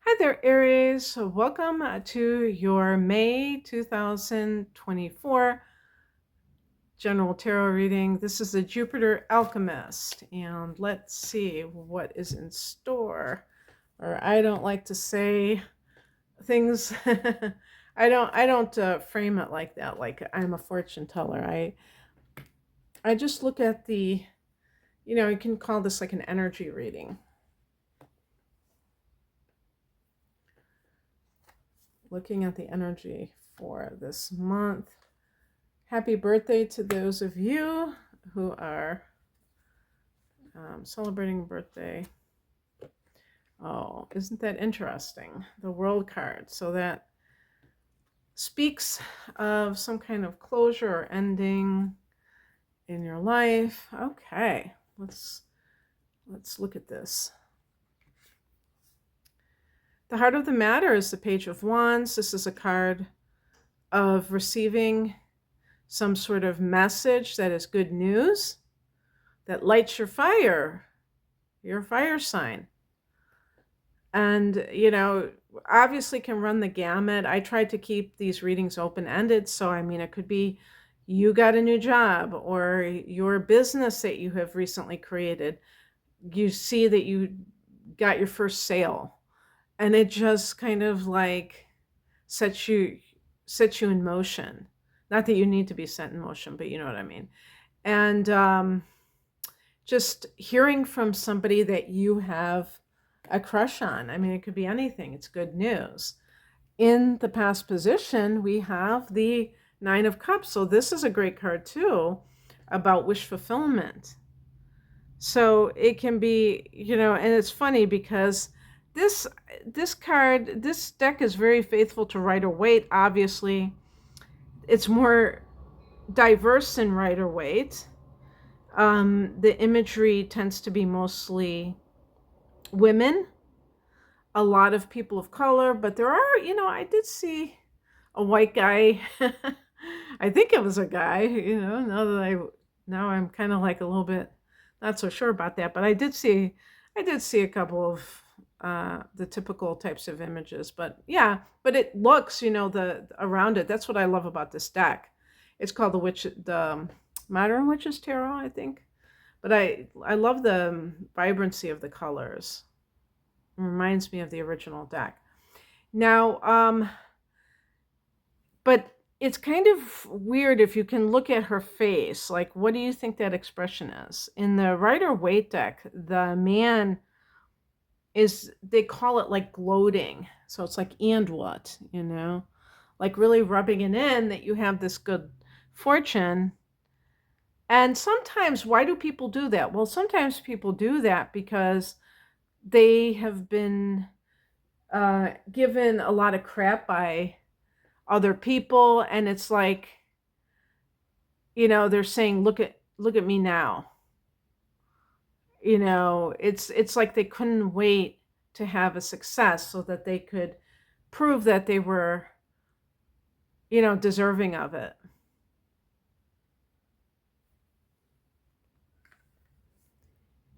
Hi there, Aries. So welcome to your May 2024 general tarot reading. This is the Jupiter Alchemist, and let's see what is in store. Or I don't like to say things. I don't frame it like that. Like I'm a fortune teller. I just look at the. You can call this like an energy reading. Looking at the energy for this month. Happy birthday to those of you who are celebrating birthday. Oh, isn't that interesting? The World card. So that speaks of some kind of closure or ending in your life. Okay, let's look at this. The heart of the matter is the Page of Wands. This is a card of receiving some sort of message that is good news, that lights your fire, your fire sign. And, obviously can run the gamut. I tried to keep these readings open-ended. So, it could be you got a new job or your business that you have recently created. You see that you got your first sale and it just kind of like sets you in motion. Not that you need to be set in motion, but you know what I mean. And just hearing from somebody that you have a crush on. It could be anything. It's good news. In the past position, we have the Nine of Cups. So this is a great card too about wish fulfillment. So it can be, and it's funny because this deck is very faithful to Rider-Waite. Obviously, it's more diverse than Rider-Waite. The imagery tends to be mostly women, a lot of people of color, but there are, I did see a white guy. I think it was a guy, now I'm kind of like a little bit not so sure about that, but I did see a couple of the typical types of images, but yeah, but it looks, the around it. That's what I love about this deck. It's called the Modern Witches Tarot, I think. But I love the vibrancy of the colors. It reminds me of the original deck. Now, but it's kind of weird if you can look at her face. Like, what do you think that expression is? In the Rider-Waite deck, the man they call it like gloating. So it's like, and what, like really rubbing it in that you have this good fortune. And sometimes, why do people do that? Well, sometimes people do that because they have been given a lot of crap by other people, and it's like, they're saying, look at me now. It's like they couldn't wait to have a success so that they could prove that they were, deserving of it.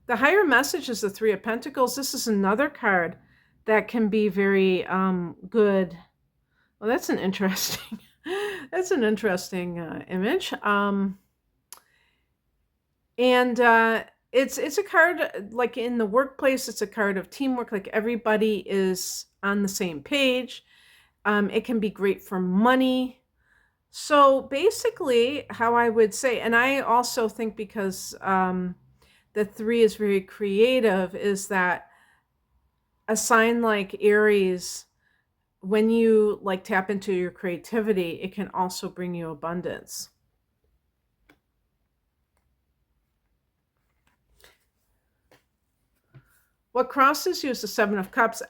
The higher message is the Three of Pentacles. This is another card that can be very good. Well, that's an interesting image. It's a card like in the workplace. It's a card of teamwork. Like everybody is on the same page. It can be great for money. So basically, how I would say, and I also think because the three is very creative, is that a sign like Aries, when you like tap into your creativity, it can also bring you abundance. What crosses you is the Seven of Cups.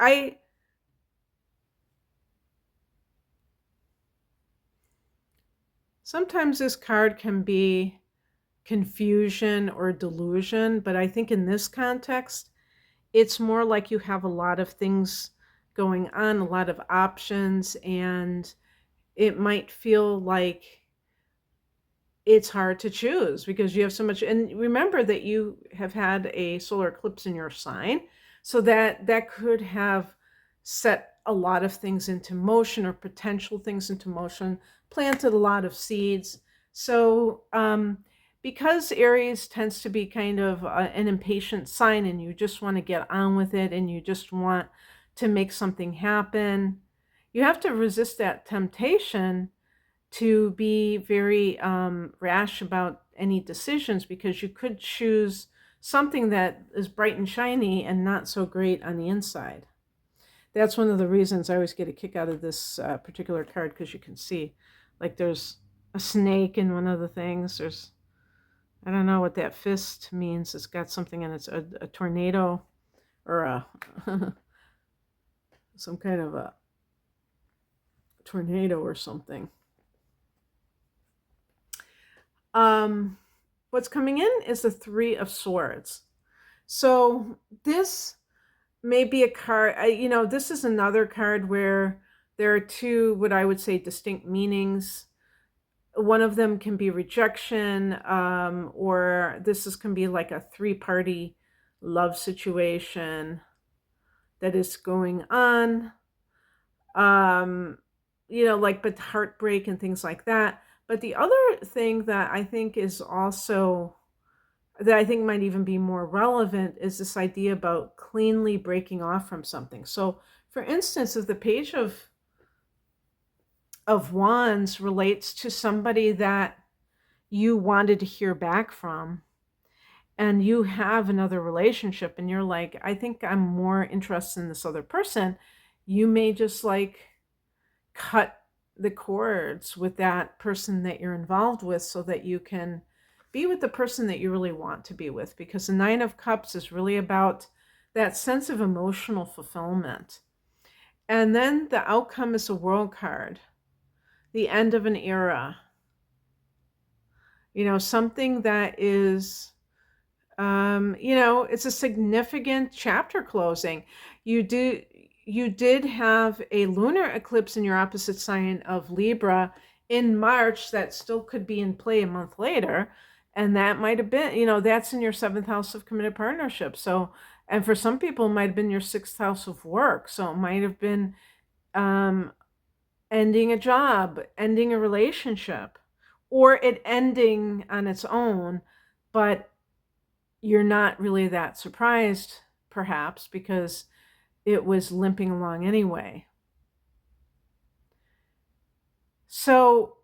Sometimes this card can be confusion or delusion, but I think in this context, it's more like you have a lot of things going on, a lot of options, and it might feel like it's hard to choose because you have so much. And remember that you have had a solar eclipse in your sign, so that could have set a lot of things into motion or potential things into motion, planted a lot of seeds. So, because Aries tends to be kind of an impatient sign and you just want to get on with it and you just want to make something happen, you have to resist that temptation to be very rash about any decisions, because you could choose something that is bright and shiny and not so great on the inside. That's one of the reasons I always get a kick out of this particular card, because you can see, like, there's a snake in one of the things. There's, I don't know what that fist means. It's got something in it. It's a tornado or a some kind of a tornado or something. What's coming in is the Three of Swords. So this may be a card, this is another card where there are two, what I would say, distinct meanings. One of them can be rejection, or can be like a three-party love situation that is going on, but heartbreak and things like that. But the other thing that I think is also, that I think might even be more relevant, is this idea about cleanly breaking off from something. So, for instance, if the Page of Wands relates to somebody that you wanted to hear back from, and you have another relationship and you're like, I think I'm more interested in this other person, you may just like cut the cords with that person that you're involved with so that you can be with the person that you really want to be with, because the Nine of Cups is really about that sense of emotional fulfillment. And then the outcome is a World card, the end of an era, something that is, it's a significant chapter closing. You did have a lunar eclipse in your opposite sign of Libra in March that still could be in play a month later. And that might have been, that's in your 7th house of committed partnership. So, and for some people, it might have been your 6th house of work. So it might have been ending a job, ending a relationship, or it ending on its own, but you're not really that surprised, perhaps, because it was limping along anyway. So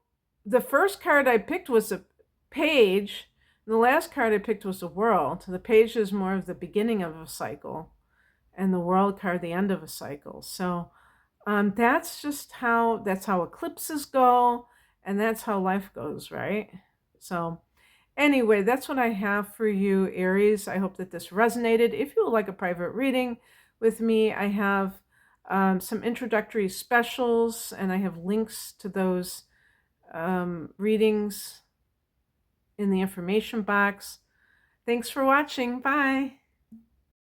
the first card I picked was a Page, and the last card I picked was the World. The Page is more of the beginning of a cycle, and the World card the end of a cycle. So that's how eclipses go, and that's how life goes, right? So anyway, that's what I have for you, Aries. I hope that this resonated. If you would like a private reading with me, I have some introductory specials, and I have links to those readings in the information box. Thanks for watching. Bye.